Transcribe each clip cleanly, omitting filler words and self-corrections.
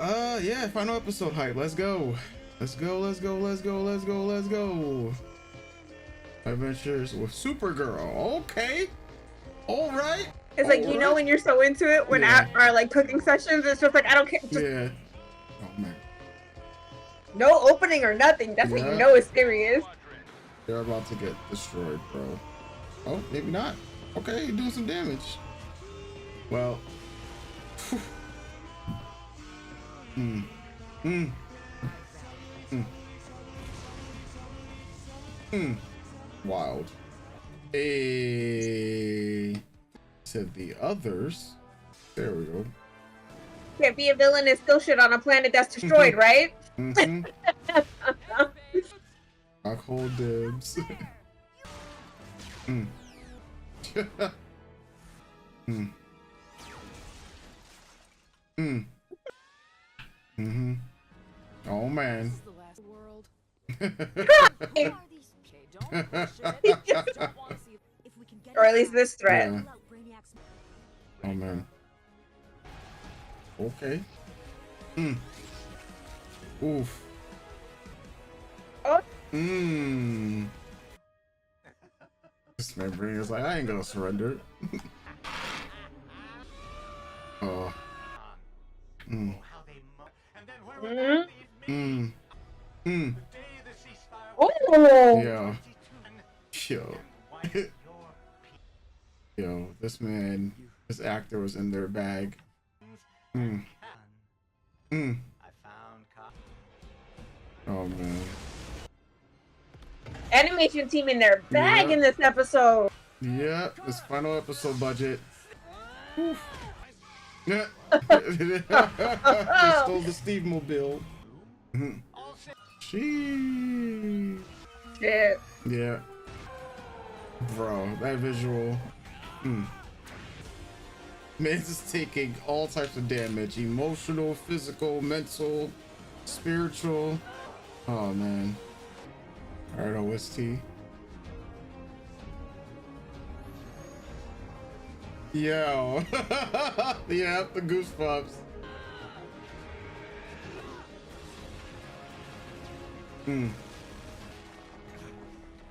Yeah, final episode hype. Let's go. Let's go, let's go, let's go, let's go, let's go. Adventures with Supergirl. Okay. All right. It's like, you know, when you're so into it, when at our like cooking sessions, it's just like, I don't care. Just yeah. Oh man. no opening or nothing. That's when you know it's serious. They're about to get destroyed, bro. Oh, maybe not. Okay, you're doing some damage. Well. Wild. Said the others. There we go. Can't be a villain and still shit on a planet that's destroyed, right? Rock hold dibs. Oh man. Or at least this threat. Yeah. Oh man. Okay. Oof. Oh. This man brain is like, I ain't gonna surrender. Oh. Oh. Yeah. Yo. Yo, this man, this actor was in their bag. Oh man. Animation team in their bag in this episode. Yeah, this final episode budget. Yeah. They stole the Steve Mobile. Shit. Yeah. Bro, that visual. Man's just taking all types of damage. Emotional, physical, mental, spiritual. Oh man. Alright, OST. Yo. Yeah, the goosebumps.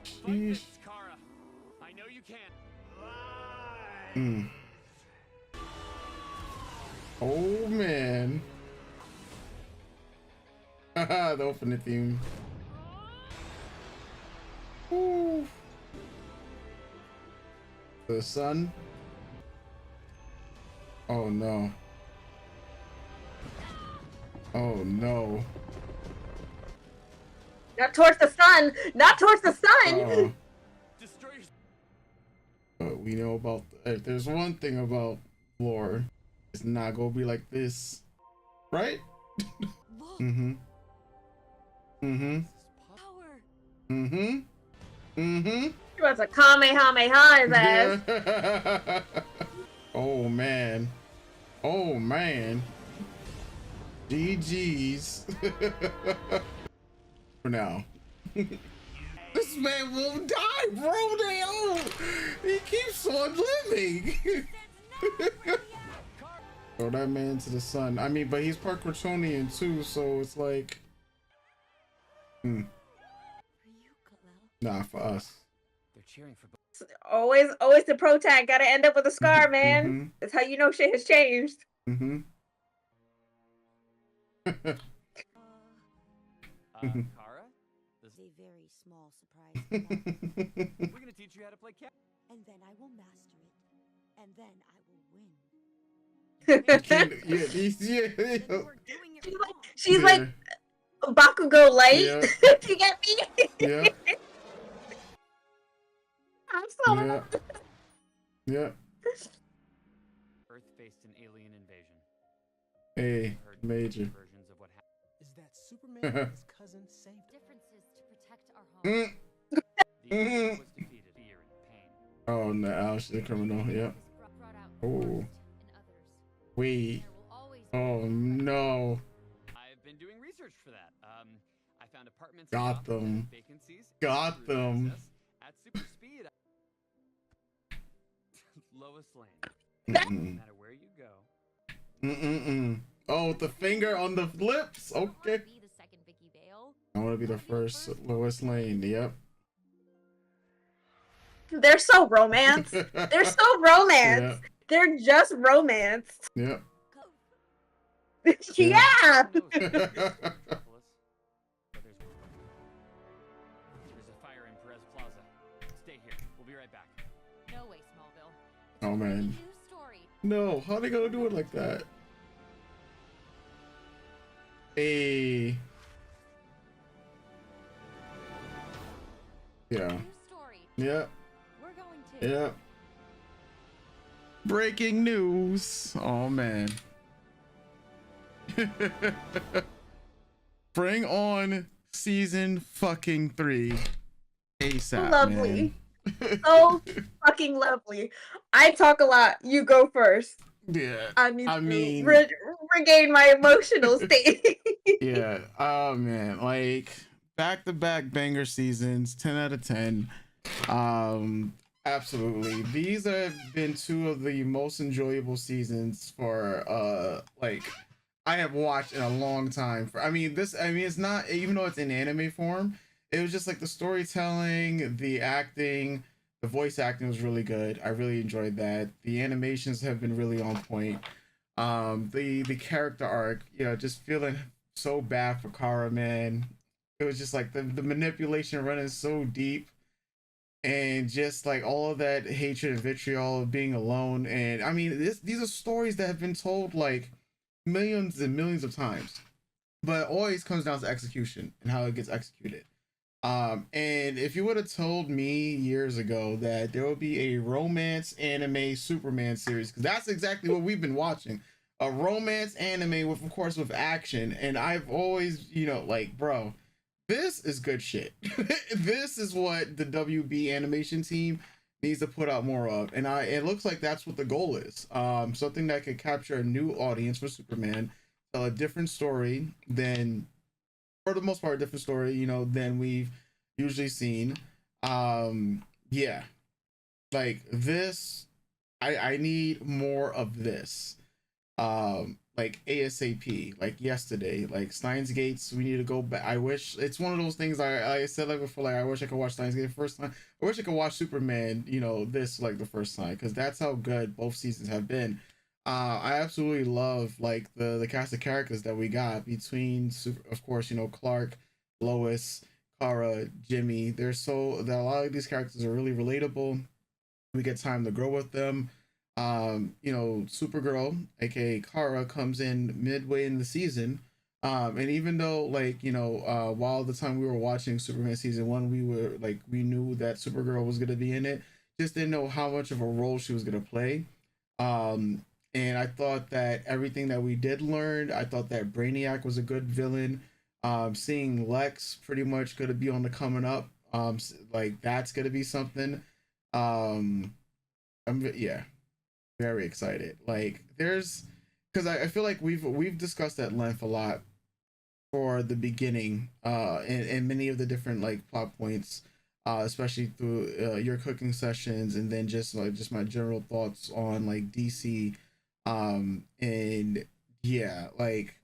Sheesh. I know you can. Oh man. Haha, the opening theme. Ooh. The sun. Oh no. Oh no. Not towards the sun. Not towards the sun. But we know about, if there's one thing about lore, it's not gonna be like this, right? You're about to Kamehameha his ass. Yeah. Oh man. Oh man. GG's. For now. This man will die, bro. He keeps on living. Throw that man to the sun. I mean, but he's part Kryptonian too, so it's like, nah, for us. They're cheering for Always the pro tag gotta end up with a scar, man. That's how you know shit has changed. Kara? This is a very small surprise. We're gonna teach you how to play cat. And then I will master it. And then I will win. She's like Bakugo light. Yeah. You get me? Yeah. I'm so Yeah. Earth faced an alien invasion. Hey, major. Versions of what happened. Is that Superman and his cousin saved Differences to protect our home. The alien was defeated. Fear and pain. Oh no, she's a criminal. Yep. Oh. Wait. Oh no. I've been doing research for that. I found apartments. Got them. Vacancies. Got them. At super speed. Lowest lane. No matter where you go. Oh, with the finger on the lips. Okay. Be the second Vicky Vale. I want to be the first Lois Lane. Yep. They're so romance. They're so romance. Yeah. They're just romance. Yep. Yeah. Who knows? There's a fire in Perez Plaza. Stay here. We'll be right back. No way, Smallville. It's Oh, a man. news story. No, how they gonna do it like that? Hey. Yeah. News story. Yeah. We're going to. Yeah. Breaking news. Oh man. Bring on season fucking 3 ASAP. Lovely. Man. So fucking lovely. I talk a lot. You go first. Yeah. I need I to mean- regain my emotional state. Yeah. Oh man. Like back-to-back banger seasons, 10 out of 10. Absolutely. These have been two of the most enjoyable seasons for like I have watched in a long time. It's not, even though it's in anime form, it was just like the storytelling, the acting, the voice acting was really good. I really enjoyed that. The animations have been really on point. The character arc, just feeling so bad for Kara, man. It was just like the manipulation running so deep, and just like all of that hatred and vitriol of being alone. And I mean, these are stories that have been told like millions and millions of times, but it always comes down to execution and how it gets executed. And if you would have told me years ago that there would be a romance anime Superman series, because that's exactly what we've been watching, a romance anime with, of course, with action, and I've always, like, bro, this is good shit. This is what the WB animation team needs to put out more of, and it looks like that's what the goal is. Something that could capture a new audience for Superman, tell a different story than, for the most part, a different story, than we've usually seen. Yeah, like this, I need more of this. Like ASAP, like yesterday, like Steins Gates. We need to go back. I wish it's one of those things. I said like before, like I wish I could watch Steins Gate the first time. I wish I could watch Superman, this like the first time, because that's how good both seasons have been. I absolutely love like the cast of characters that we got between, of course, Clark, Lois, Kara, Jimmy. A lot of these characters are really relatable. We get time to grow with them. Supergirl, aka Kara, comes in midway in the season. And even though, like, while the time we were watching Superman season 1, we knew that Supergirl was gonna be in it, just didn't know how much of a role she was gonna play. And I thought that everything that we did learn, I thought that Brainiac was a good villain. Seeing Lex pretty much gonna be on the coming up. Like that's gonna be something. Yeah, very excited. Like because I feel like we've discussed at length a lot for the beginning, and many of the different like plot points, especially through your cooking sessions, and then just my general thoughts on like DC, and yeah, like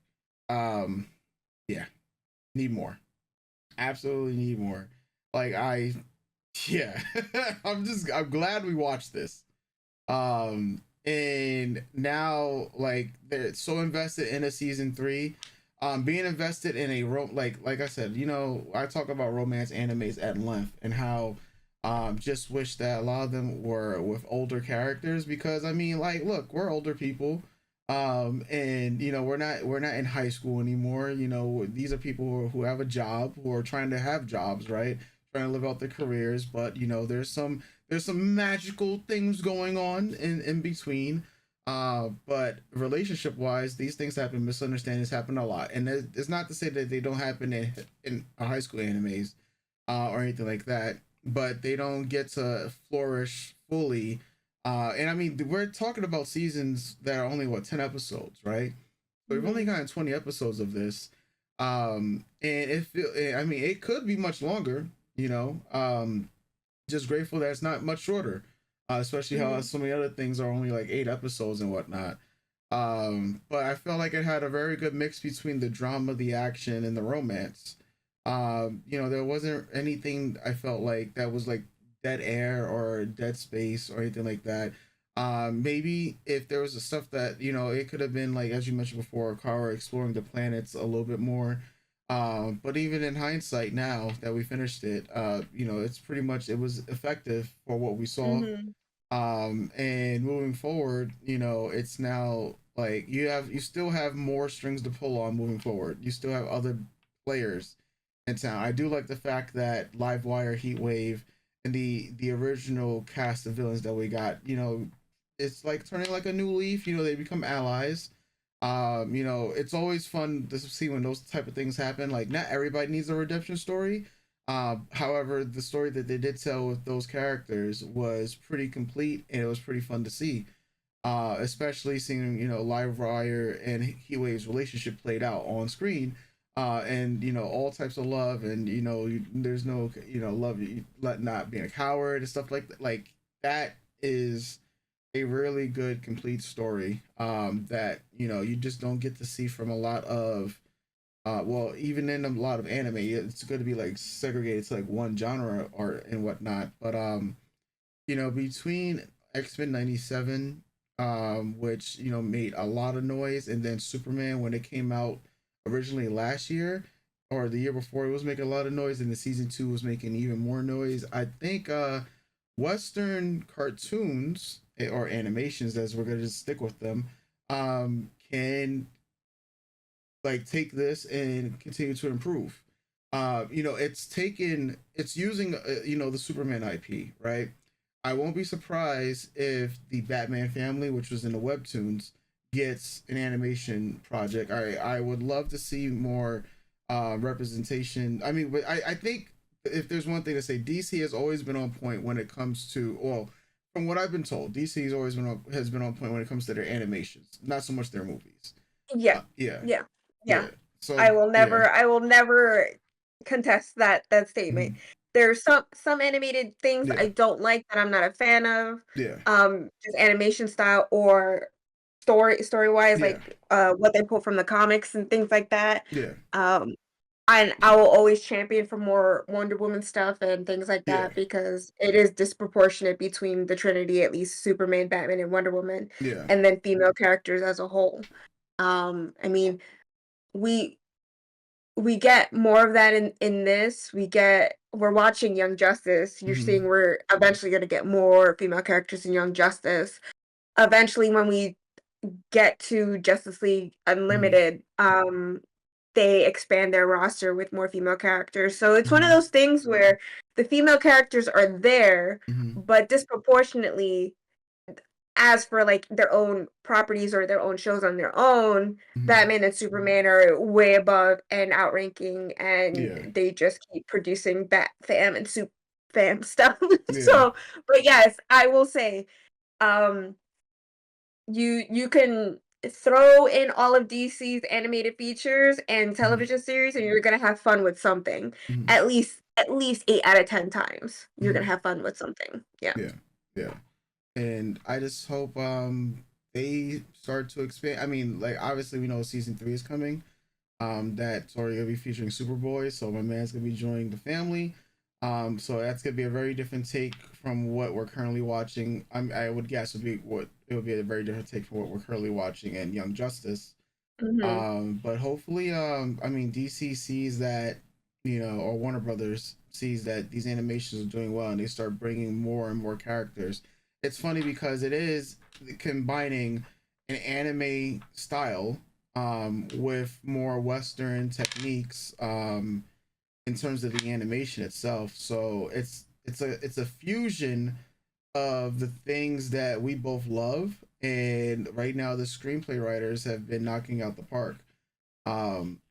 yeah, need more, absolutely need more. Like yeah, I'm glad we watched this. And now like they're so invested in a season 3, being invested in a like I said, I talk about romance animes at length, and how just wish that a lot of them were with older characters, because I mean, like, look, we're older people, and we're not in high school anymore. These are people who have a job, who are trying to have jobs, right, trying to live out their careers, but there's some magical things going on in between. But relationship wise, these things happen, misunderstandings happen a lot, and it's not to say that they don't happen in high school animes, or anything like that, but they don't get to flourish fully. And I mean, we're talking about seasons that are only 10 episodes, right? So we've only gotten 20 episodes of this. And it could be much longer, just grateful that it's not much shorter, especially how so many other things are only like 8 episodes and whatnot. But I felt like it had a very good mix between the drama, the action, and the romance. There wasn't anything I felt like that was like dead air or dead space or anything like that. Maybe if there was a stuff that it could have been like, as you mentioned before, Kara exploring the planets a little bit more. But even in hindsight, now that we finished it, it's pretty much, it was effective for what we saw. Hmm. And moving forward, it's now like you still have more strings to pull on moving forward. You still have other players in town. I do like the fact that Livewire, Heatwave, and the original cast of villains that we got, it's like turning like a new leaf. They become allies. It's always fun to see when those type of things happen. Like, not everybody needs a redemption story. However, the story that they did tell with those characters was pretty complete, and it was pretty fun to see. Especially seeing Livewire and Heatwave's relationship played out on screen, and all types of love, and there's no love, not being a coward and stuff like that. Like, that is a really good complete story, that you just don't get to see from a lot of, well, even in a lot of anime, it's going to be like segregated to like one genre or and whatnot. But between X-Men '97, which made a lot of noise, and then Superman when it came out originally last year or the year before, it was making a lot of noise, and the season 2 was making even more noise. I think Western cartoons, or animations, as we're gonna just stick with them, can like take this and continue to improve. It's using the Superman IP, right? I won't be surprised if the Batman family, which was in the webtoons, gets an animation project. I would love to see more representation. I mean, but I think if there's one thing to say, DC has always been on point when it comes to, well, from what I've been told, DC has been on point when it comes to their animations, not so much their movies. Yeah, Yeah, yeah, yeah. yeah. So yeah. I will never contest that statement. Mhm. There's some animated things Yeah, I don't like, that I'm not a fan of. yeah, Just animation style or story wise, yeah, like what they pull from the comics and things like that. yeah, Um, and I will always champion for more Wonder Woman stuff and things like yeah, that, because it is disproportionate between the Trinity, at least Superman, Batman, and Wonder Woman, yeah. and then female characters as a whole. I mean, we we get more of that in this. We're watching Young Justice. You're Hmm. seeing we're eventually going to get more female characters in Young Justice. Eventually, when we get to Justice League Hmm. Unlimited, they expand their roster with more female characters. So it's one of Hmm. those things where the female characters are there, Hmm. but disproportionately, as for like their own properties or their own shows on their own, Hmm. Batman and Superman are way above and outranking, and Yeah, they just keep producing Bat Fam and Soup Fam stuff. yeah. So, but yes, I will say, um, you can throw in all of DC's animated features and Hmm. television series, and you're gonna have fun with something. Hmm. At least 8 out of 10 times, you're gonna Hmm. have fun with something. Yeah. Yeah, yeah. And I just hope they start to expand. I mean, like, obviously we know season 3 is coming. That's already gonna be featuring Superboy, so my man's gonna be joining the family. So that's gonna be a very different take from what we're currently watching. I would guess it would be a very different take from what we're currently watching in Young Justice. Hmm. But hopefully, I mean, DC sees that, or Warner Brothers sees that these animations are doing well, and they start bringing more and more characters. It's funny because it is combining an anime style, with more Western techniques, in terms of the animation itself. So it's a fusion of the things that we both love, and right now the screenplay writers have been knocking out the park.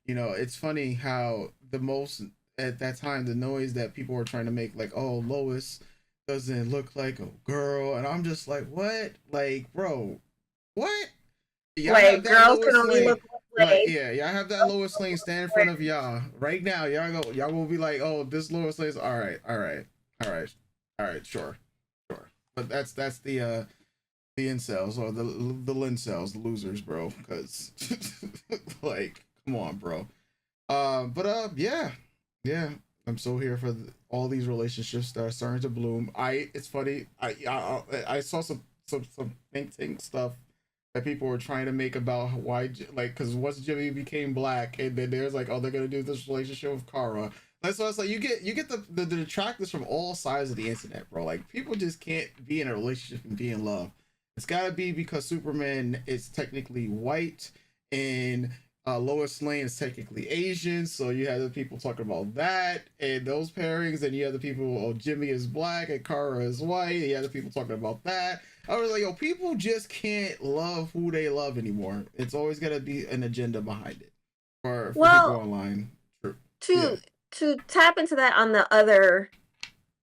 It's funny how the most at that time, the noise that people were trying to make, like, oh, Lois doesn't look like a girl, and I'm just like, what? Like, bro, what? Y'all have Like, that girls can Lois only Lane. look one Like, way. yeah, y'all have that Lois Lane stand in front of y'all right now. Y'all will be like, oh, this Lois Lane's all right, all right, all right, all right, sure, sure. But that's the the incels or the lincels, the losers, bro. Because like, come on, bro. Yeah, yeah. I'm so here for all these relationships that are starting to bloom. It's funny. I saw some think tank stuff that people were trying to make about why, like, because once Jimmy became black, and then there's like, oh, they're gonna do this relationship with Kara. And so it's like you get the detractors from all sides of the internet, bro. Like people just can't be in a relationship and be in love. It's gotta be because Superman is technically white and Lois Lane is technically Asian, so you have the people talking about that and those pairings, and you have the people, oh, Jimmy is black and Kara is white, and you have the people talking about that. I was like, yo, people just can't love who they love anymore. It's always got to be an agenda behind it for people Well, online. True. to to tap into that on the other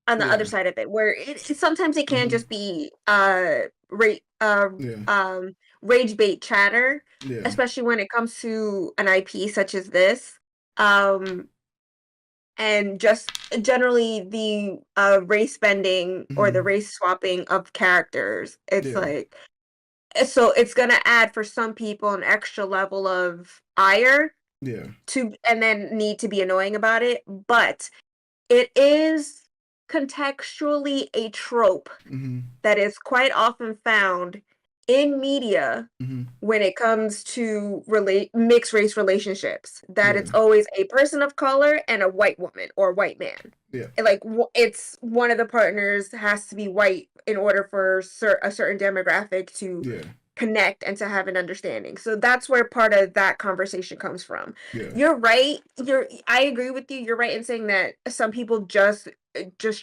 Yeah. side of it, where sometimes it can Hmm. just be Yeah. rage bait chatter, Yeah. especially when it comes to an IP such as this. Um, and just generally the race bending or the Hmm. race swapping of characters. It's Yeah. like, so it's gonna add for some people an extra level of ire Yeah. to, and then need to be annoying about it. But it is contextually a trope Hmm. that is quite often found in media Hmm. when it comes to mixed race relationships, that Yeah. it's always a person of color and a white woman or white man. Yeah. And like it's one of the partners has to be white in order for a certain demographic to Yeah. connect and to have an understanding. So that's where part of that conversation comes from. Yeah. You're right. I agree with you. You're right in saying that some people just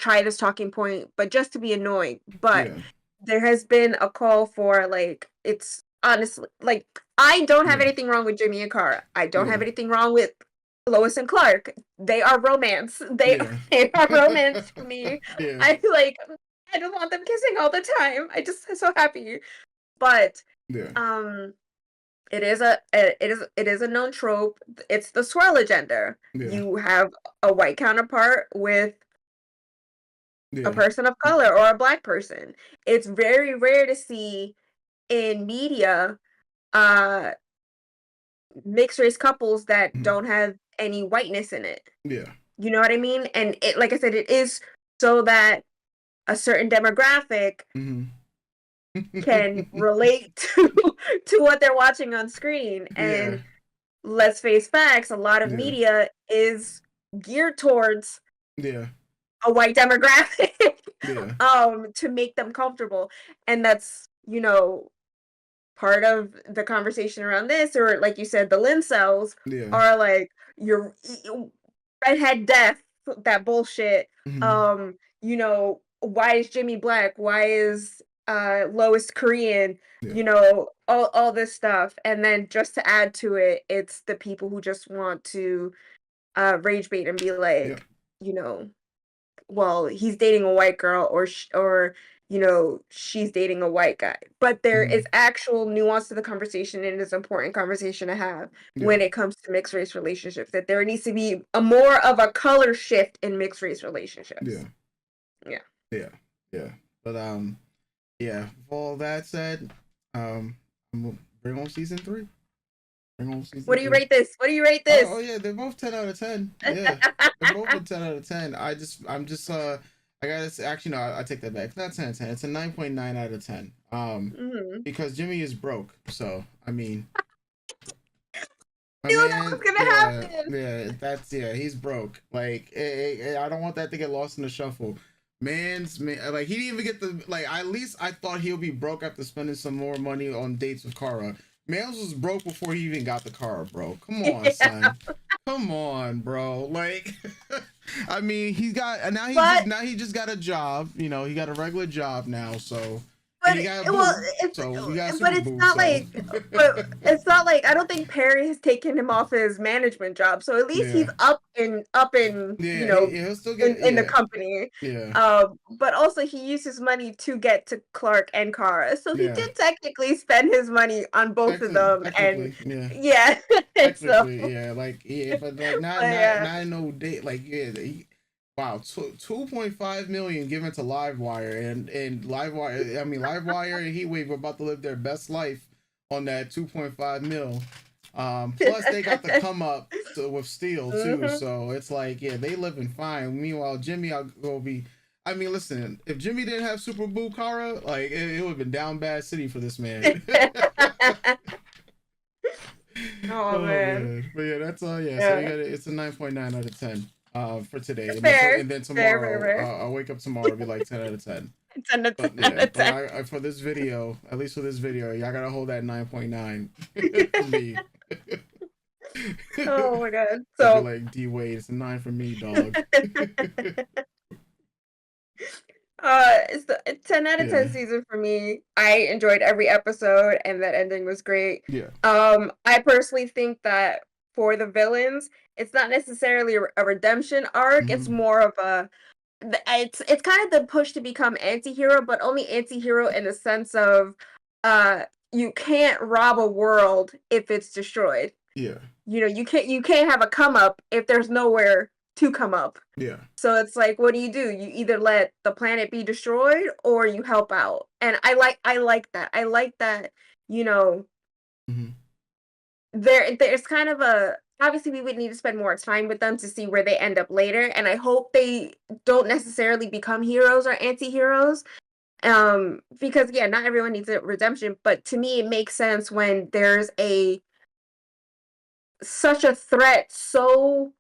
try this talking point, but just to be annoying. But Yeah. there has been a call for, like, it's honestly like, I don't have Yeah. anything wrong with Jimmy and Kara. I don't Yeah. have anything wrong with Lois and Clark. They are romance. They Yeah. they are romance for me. Yeah. I like I don't want them kissing all the time. I just so happy. But Yeah. um it is a known trope. It's the swirl agenda. Yeah. You have a white counterpart with a Yeah. person of color or a black person. It's very rare to see in media uh mixed race couples that Mhm. don't have any whiteness in it. Yeah. You know what I mean? And it, like I said, it is so that a certain demographic Hmm. can relate to what they're watching on screen. Yeah. And let's face facts, a lot of Yeah. media is geared towards Yeah. a white demographic Yeah. to make them comfortable. And that's, part of the conversation around this, or like you said, the lincels Yeah. are like your redhead death, that bullshit. Hmm. Why is Jimmy black? Why is Lois Korean? Yeah. All this stuff. And then just to add to it, it's the people who just want to rage bait and be Yeah. like, you know, well, he's dating a white girl, or she's dating a white guy. But there Hmm. is actual nuance to the conversation, and it's an important conversation to have Yeah. when it comes to mixed race relationships, that there needs to be a more of a color shift in mixed race relationships. Yeah. Yeah. Yeah. Yeah. But yeah. With all that said, I'm gonna bring on season 3. Bring on season What do you 3. rate this? What do you rate Oh, this? yeah, they're both 10 out of 10. Yeah. They're both been 10 out of 10. I'm just I gotta say, actually no, I take that back. It's not 10 out of 10. It's a 9.9 out of 10. Mhm. Because Jimmy is broke. So, I mean, my Knew that was man, gonna yeah, happen. yeah, he's broke. Like, I don't want that to get lost in the shuffle. Like, he didn't even get the, like, at least I thought he'll be broke after spending some more money on dates with Kara. Mans was broke before he even got the car, bro. Come on, son. Come on, bro. Like, I mean, he's got, and But now he just got a job. He got a regular job now, so. And But he got a well, boo, it's so we got a but super it's boo. not So, like it's not like I don't think Perry has taken him off his management job. So at least he's yeah, up in yeah, he'll still get, in the yeah, company. yeah, But also he used his money to get to Clark and Kara. So he yeah. did technically spend his money on both of them. And Technically, yeah. yeah, so Technically, yeah. Like, yeah, but like but yeah. not no date. Like, yeah, Wow, 2.5 million given to Livewire, and Livewire. I mean, Livewire and Heatwave are about to live their best life on that 2.5 mil. Plus they got the come up with Steel too, Mhm. so it's like, yeah, they living fine. Meanwhile, Jimmy, I'll go be. I mean, listen, if Jimmy didn't have Super Boo Kara, like it would have been down bad city for this man. Oh Oh man. man, but yeah, that's yeah. So you Yeah. got it's a 9.9 out of 10 for today, and then Fair. Fair, fair, tomorrow fair. I'll wake up tomorrow, it'll be like 10 out of 10. 10 to 10 But out yeah, of but 10. I for this video, at least for this video, y'all gotta hold that 9.9 for me. Oh my god. I'll be So like, D Wade, it's a 9 for me, dog. it's the 10 out of 10 Yeah, season for me. I enjoyed every episode and that ending was great. yeah. I personally think that for the villains, it's not necessarily a redemption arc. It's Mhm. more of a it's kind of the push to become anti-hero, but only anti-hero in the sense of uh you can't rob a world if it's destroyed. Yeah, You can't have a come up if there's nowhere to come up. yeah. So it's like, what do? You either let the planet be destroyed or you help out. And I like that. I like that, you know, Mhm. there's kind of a obviously we would need to spend more time with them to see where they end up later. And I hope they don't necessarily become heroes or anti-heroes. Because yeah, not everyone needs a redemption, but to me it makes sense when there's a such a threat so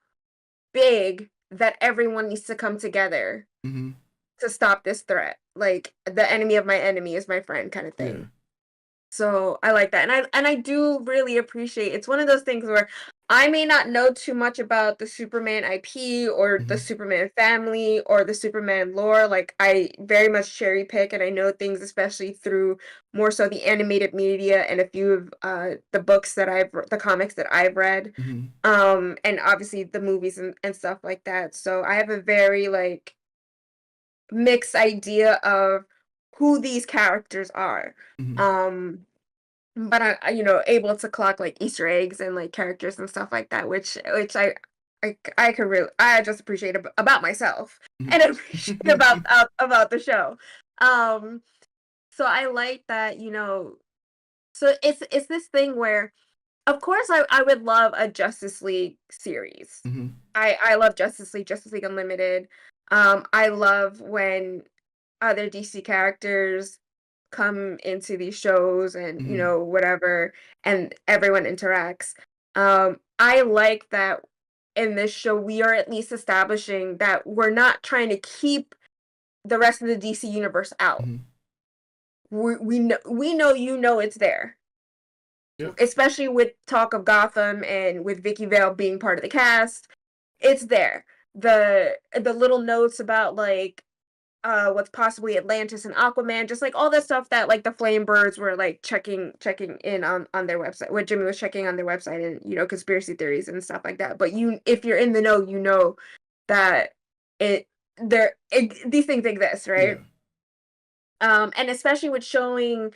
big that everyone needs to come together Mhm. to stop this threat. Like the enemy of my enemy is my friend kind of Yeah. thing. So I like that. And I do really appreciate it's one of those things where I may not know too much about the Superman IP or the Mhm. Superman family or the Superman lore. Like I very much cherry pick and I know things especially through more so the animated media and a few of the comics that I've read. Mhm. And obviously the movies and stuff like that. So I have a very like mixed idea of who these characters are. Mhm. Um, but able to clock like Easter eggs and like characters and stuff like that, which I could really I just appreciate about myself Mhm. and appreciate about the show. Um, so I like that, so it's this thing where of course I would love a Justice League series. Mhm. I love Justice League Unlimited. I love when other DC characters come into these shows and Mhm. whatever and everyone interacts. I like that in this show we are at least establishing that we're not trying to keep the rest of the DC universe out. Mhm. We know it's there, Yeah. especially with talk of Gotham and with Vicky Vale being part of the cast. It's there. The little notes about like what's possibly Atlantis and Aquaman, just like all the stuff that like the Flame Birds were like checking in on their website. What Jimmy was checking on their website and conspiracy theories and stuff like that. But if you're in the know, you know that it these things exist, Yeah. right? And especially with showing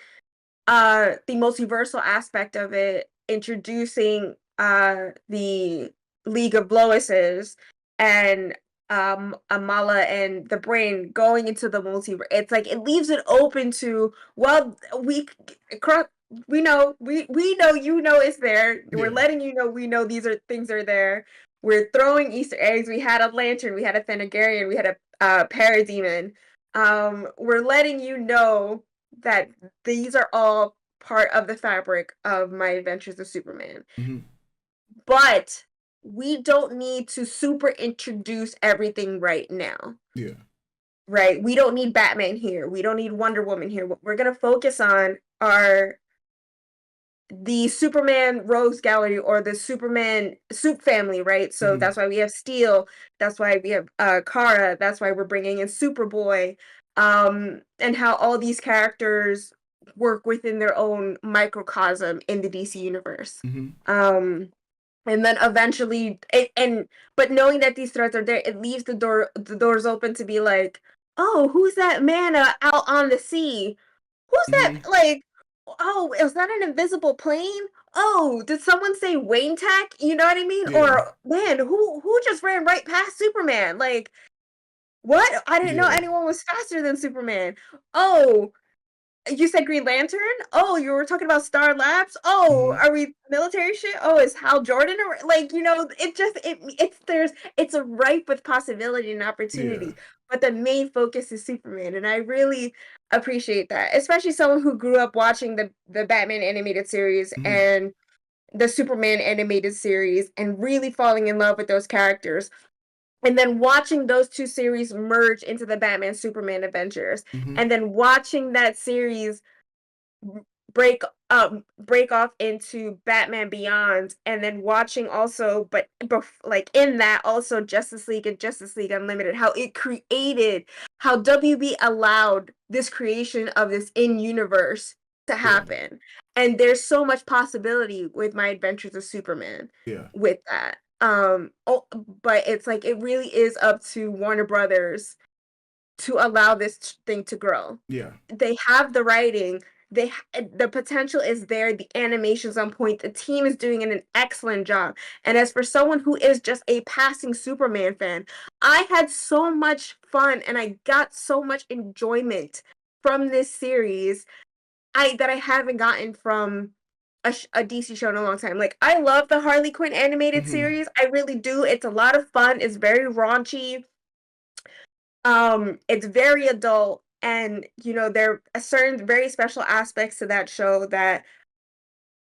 the multiversal aspect of it, introducing the League of Loises and Amala and the Brain going into the multiverse. It's like it leaves it open to, well, we know we know it's there. We're Yeah. letting you know we know these are things are there. We're throwing Easter eggs. We had a lantern, we had a Thanagarian, we had a parademon. We're letting you know that these are all part of the fabric of my adventures of Superman. Mhm. But we don't need to super introduce everything right now. Yeah. Right? We don't need Batman here. We don't need Wonder Woman here. What we're going to focus on are the Superman Rogues Gallery or the Superman Soup family, right? So Mhm. that's why we have Steel. That's why we have Kara. That's why we're bringing in Superboy. And how all these characters work within their own microcosm in the DC universe. Mhm. And then eventually, but knowing that these threats are there, it leaves the doors open to be like, oh, who's that man out on the sea? Who's that? Mhm. Like, oh, is that an invisible plane? Oh, did someone say Wayne Tech? You know what I mean? Yeah. Or man, who just ran right past Superman? Like, What? I didn't know Yeah. anyone was faster than Superman. Oh, you said Green Lantern? Oh, you were talking about Star Labs? Oh, Mhm. are we military shit? Oh, is Hal Jordan like, it just it's a ripe with possibility and Yeah. opportunity. But the main focus is Superman, and I really appreciate that. Especially someone who grew up watching the Batman animated series Mhm. and the Superman animated series and really falling in love with those characters. And then watching those two series merge into the Batman Superman adventures, Mhm. and then watching that series break off into Batman Beyond, and then watching also, but like in that also Justice League and Justice League Unlimited, how WB allowed this creation of this in universe to Yeah. happen. And there's so much possibility with My Adventures of Superman Yeah. with that. But it's like it really is up to Warner Brothers to allow this thing to grow. Yeah. They have the writing, the potential is there, the animation's on point, the team is doing an excellent job. And as for someone who is just a passing Superman fan, I had so much fun and I got so much enjoyment from this series that I haven't gotten from a DC show in a long time. Like, I love the Harley Quinn animated Mhm. series. I really do. It's a lot of fun. It's very raunchy. It's very adult, and there are certain very special aspects to that show that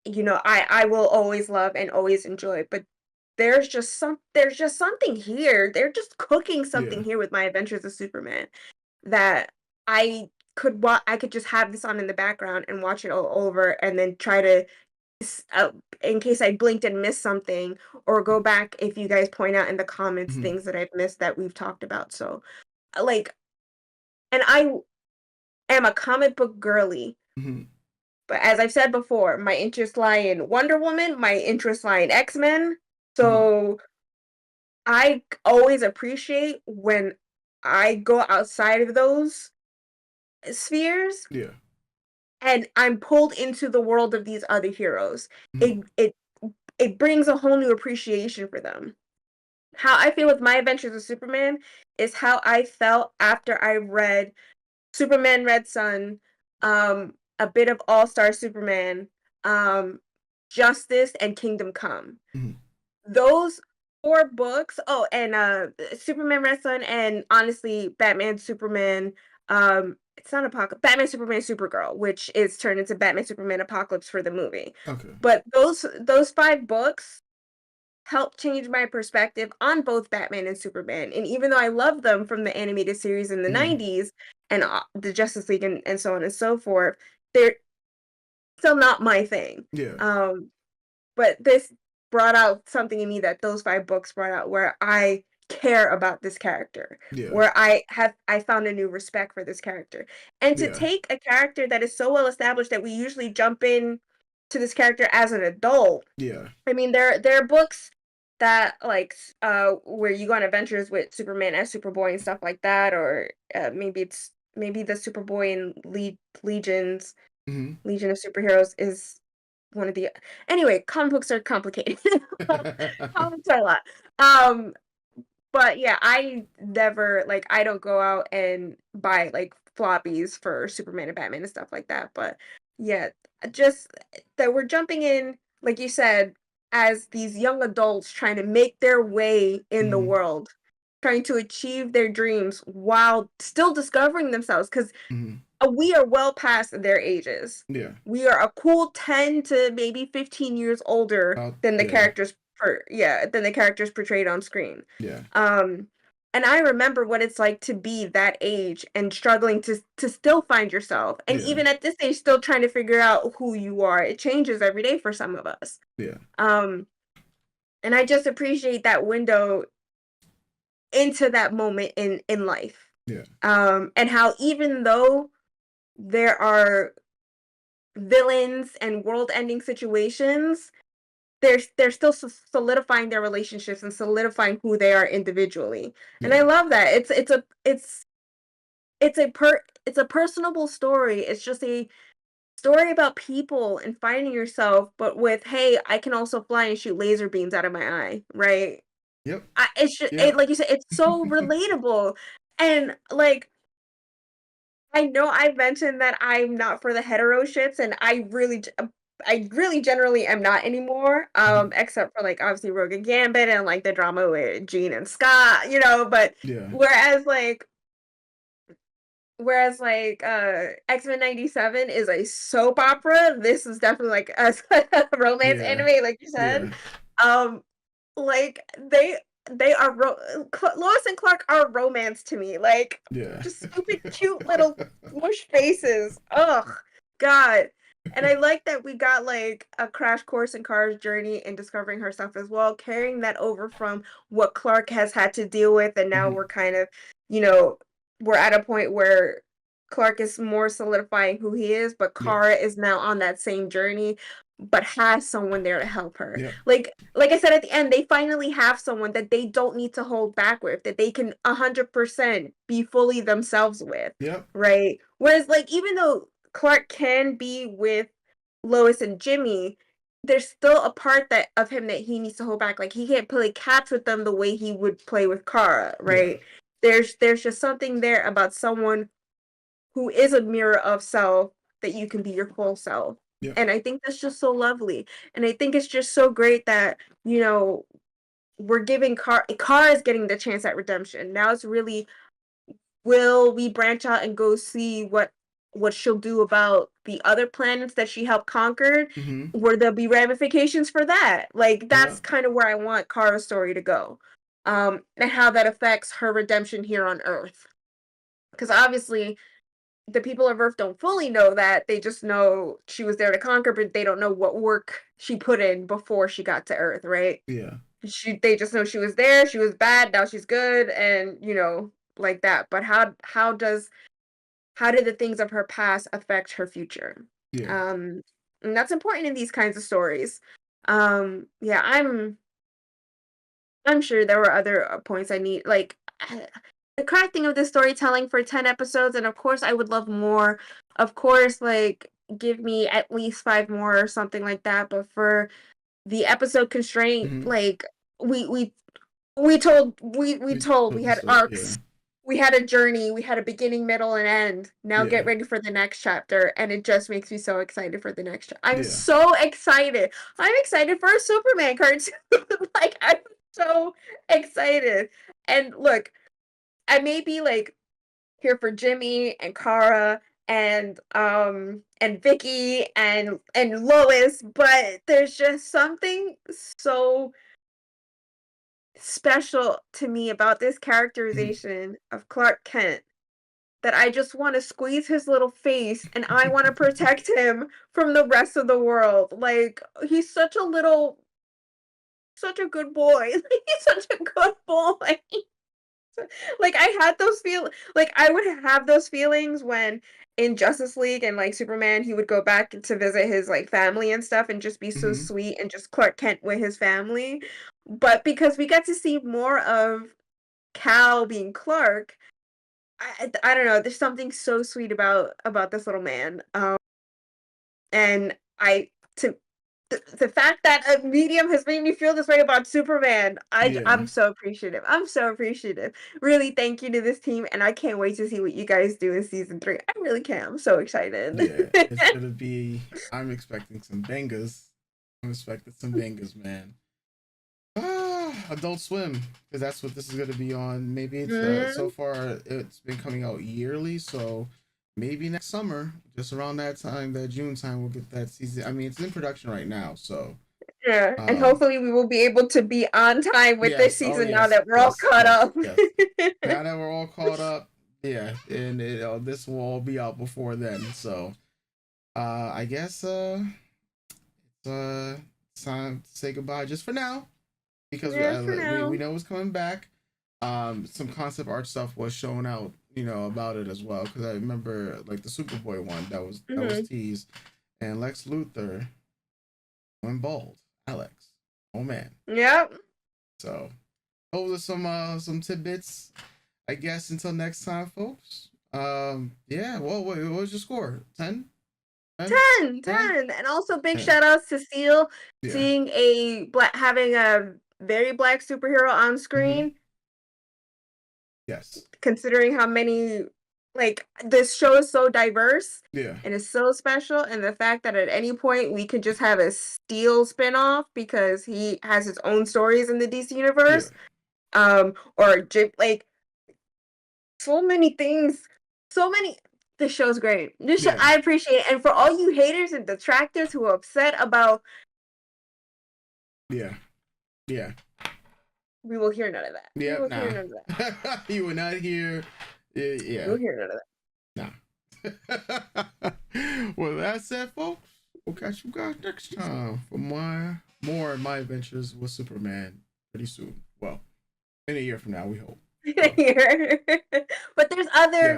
I will always love and always enjoy. But there's just something here. They're just cooking Yeah. something here with My Adventures of Superman that I I could just have this on in the background and watch it all over, and then try to in case I blinked and missed something, or go back if you guys point out in the comments Mhm. things that I've missed that we've talked about. So, like, and I am a comic book girly, Mhm. but as I've said before, my interests lie in Wonder Woman, my interests lie in X-Men. Mhm. So I always appreciate when I go outside of those spheres Yeah. and I'm pulled into the world of these other heroes. Mhm. It brings a whole new appreciation for them. How I feel with My Adventures of Superman is how I felt after I read Superman Red Sun, a bit of All Star Superman, um, Justice, and Kingdom Come. Mhm. Those four books. Oh, and Superman Red Sun, and honestly, Batman Superman. It's not Apocalypse. Batman Superman Supergirl, which is turned into Batman Superman Apocalypse for the movie. Okay. But those five books helped change my perspective on both Batman and Superman. And even though I love them from the animated series in the Mhm. 90s and the Justice League and so on and so forth, they're still not my thing. Yeah. But this brought out something in me that those five books brought out, where I care about this character, Yeah. where I found a new respect for this character. And to Yeah. take a character that is so well established that we usually jump in to this character as an adult. Yeah. I mean, there are books that like where you go on adventures with Superman as Superboy and stuff like that, or maybe the Superboy and Legions Mhm. Legion of Superheroes is one of the anyway. Comic books are complicated. Comics are a lot. Um, but yeah, I don't go out and buy like floppies for Superman and Batman and stuff like that. But yeah, just that we're jumping in, like you said, as these young adults trying to make their way in the Mhm. world, trying to achieve their dreams while still discovering themselves. Because Mhm. we are well past their ages. Yeah. We are a cool 10 to maybe 15 years older than the Yeah. characters portrayed on screen. Yeah. Um, and I remember what it's like to be that age and struggling to still find yourself. And Yeah. even at this age, still trying to figure out who you are. It changes every day for some of us. Yeah. Um, and I just appreciate that window into that moment in life. Yeah. And how even though there are villains and world-ending situations, they're still solidifying their relationships and solidifying who they are individually. And I Yeah. love that. It's a personable story. It's just a story about people and finding yourself, but with, hey, I can also fly and shoot laser beams out of my eye, right? Yep. It's just Yeah. like you said, it's so relatable. And like I know I've mentioned that I'm not for the hetero ships, and I really generally am not anymore. Mhm. Except for like obviously Rogue and Gambit and like the drama with Jean and Scott, you know. But Yeah. whereas like whereas like X-Men 97 is a soap opera, this is definitely like a romance Yeah. anime, like you said. Yeah. Um, like they are Lois and Clark are romance to me. Like Yeah. just stupid, cute little mush faces. Ugh, God. And I like that we got like a crash course in Kara's journey in discovering herself as well, carrying that over from what Clark has had to deal with, and now Mhm. we're kind of, you know, we're at a point where Clark is more solidifying who he is, but Yeah. Kara is now on that same journey, but has someone there to help her. Yeah. Like I said at the end, they finally have someone that they don't need to hold back with, that they can 100% be fully themselves with, Yep. right? Whereas, like, even though Clark can be with Lois and Jimmy, there's still a part that of him that he needs to hold back. Like, he can't play catch with them the way he would play with Kara, Yeah. right? There's just something there about someone who is a mirror of self that you can be your full self. Yep. And I think that's just so lovely. And I think it's just so great that, you know, we're giving Car is getting the chance at redemption. Now it's really, will we branch out and go see what she'll do about the other planets that she helped conquer? Mhm. Where there'll be ramifications for that. Like Yeah. that's kind of where I want Kara's story to go. And how that affects her redemption here on Earth. Because obviously the people of Earth don't fully know that. They just know she was there to conquer, but they don't know what work she put in before she got to Earth, right? Yeah. They just know she was there, she was bad, now she's good, and like that. But how did the things of her past affect her future? Yeah. Um, and that's important in these kinds of stories. Yeah, I'm sure there were other points I need, like the crafting of the storytelling for 10 episodes, and of course, I would love more. Of course, like give me at least 5 more or something like that. But for the episode constraint, Mhm. like we we we Told the had story. Yeah. arcs, we had a journey, we had a beginning, middle, and end. Now Yeah. get ready for the next chapter, and it just makes me so excited for the next chapter. I'm Yeah. so excited. I'm excited for a Superman cartoon. Like I'm so excited. And look, I may be like here for Jimmy and Kara and Vicky and Lois, but there's just something so special to me about this Mhm. characterization of Clark Kent that I just want to squeeze his little face and I want to protect him from the rest of the world. Like he's such a good boy. He's such a good boy. Like I had those feel like I would have those feelings when in Justice League and like Superman he would go back to visit his like family and stuff and just be so Mhm. sweet and just Clark Kent with his family. But because we got to see more of Cal being Clark, I don't know, there's something so sweet about this little man. And I to the fact that a medium has made me feel this way about Superman, Yeah. I'm so appreciative. I'm so appreciative. Really, thank you to this team, and I can't wait to see what you guys do in season 3. I really can. I'm so excited. Yeah. It's gonna be. I'm expecting some bangers. I'm expecting some bangers, man. Adult Swim, because that's what this is gonna be on. Maybe it's so Mm, far it's been coming out yearly, so maybe next summer, just around that time, that June time, we'll get that season. I mean, it's in production right now, so yeah, and um, hopefully we will be able to be on time with this yes, oh season now yes, that we're all yes, caught yes, up. yes. Now that we're all caught up, yeah, and this will all be out before then. So I guess it's time to say goodbye just for now because Yeah, for we now. know it's coming back. Some concept art stuff was shown out, about it as well. Because I remember like the Superboy one that was Hmm. teased, and Lex Luthor went bald. Alex, oh man. Yep. So those are some tidbits. I guess until next time, folks. Yeah. Well, what was your score? 10? 10? 10, 10? 10. And also big 10. shout outs to Seal Yeah. seeing having a very black superhero on Mm-hmm. screen. Yes. Considering how many, like, this show is so diverse Yeah. and is so special, and the fact that at any point we could just have a Steel spinoff because he has his own stories in the DC universe, or like so many things, so many. This show's great. This show, Yeah. I appreciate it. And for all you haters and detractors who are upset about, Yeah. Yeah. we will hear none of that. We Yeah. will Nah. hear none of that. You will not hear. Yeah. We'll hear none of that. Nah. Well, that's it, folks. We'll catch you guys next time for more of my adventures with Superman pretty soon. Well, in a year from now, we hope. Here. But there's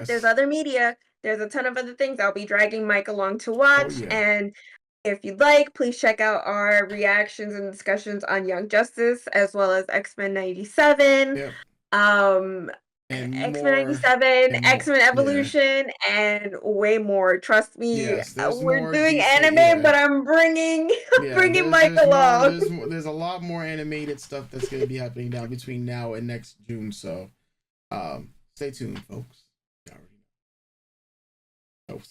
Yes. other media. There's a ton of other things I'll be dragging Mike along to watch. yeah. And if you'd like, please check out our reactions and discussions on Young Justice as well as X-Men 97. Yep. And X-Men more, 97, and X-Men more, Evolution, and way more. Trust me, Yes, there's we're more doing DC, anime, yeah. but I'm bringing bringing Mike there's along. There's a lot more animated stuff that's going to be happening now between now and next June. So, stay tuned, folks. You already know.